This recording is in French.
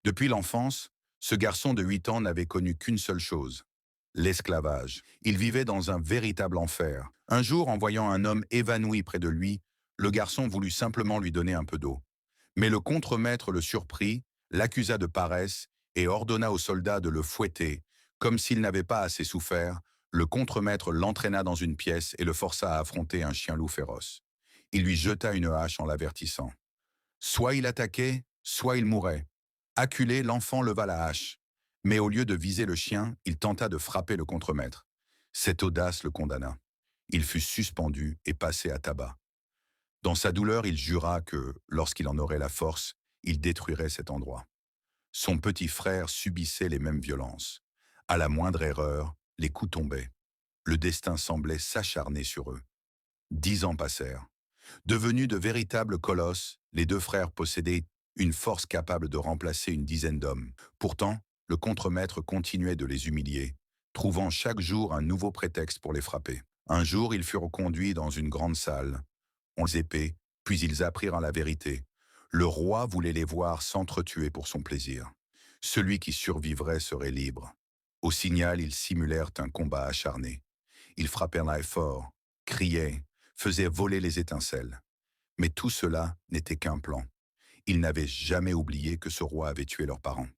Depuis l'enfance, ce garçon de 8 ans n'avait connu qu'une seule chose, l'esclavage. Il vivait dans un véritable enfer. Un jour, en voyant un homme évanoui près de lui, le garçon voulut simplement lui donner un peu d'eau. Mais le contremaître le surprit, l'accusa de paresse et ordonna aux soldats de le fouetter. Comme s'il n'avait pas assez souffert, le contremaître l'entraîna dans une pièce et le força à affronter un chien-loup féroce. Il lui jeta une hache en l'avertissant. Soit il attaquait, soit il mourait. Acculé, l'enfant leva la hache. Mais au lieu de viser le chien, il tenta de frapper le contremaître. Cette audace le condamna. Il fut suspendu et passé à tabac. Dans sa douleur, il jura que, lorsqu'il en aurait la force, il détruirait cet endroit. Son petit frère subissait les mêmes violences. À la moindre erreur, les coups tombaient. Le destin semblait s'acharner sur eux. 10 ans passèrent. Devenus de véritables colosses, les deux frères possédaient une force capable de remplacer une dizaine d'hommes. Pourtant, le contremaître continuait de les humilier, trouvant chaque jour un nouveau prétexte pour les frapper. Un jour, ils furent conduits dans une grande salle. On les épées, puis ils apprirent la vérité. Le roi voulait les voir s'entretuer pour son plaisir. Celui qui survivrait serait libre. Au signal, ils simulèrent un combat acharné. Ils frappèrent fort, criaient, faisaient voler les étincelles. Mais tout cela n'était qu'un plan. Ils n'avaient jamais oublié que ce roi avait tué leurs parents.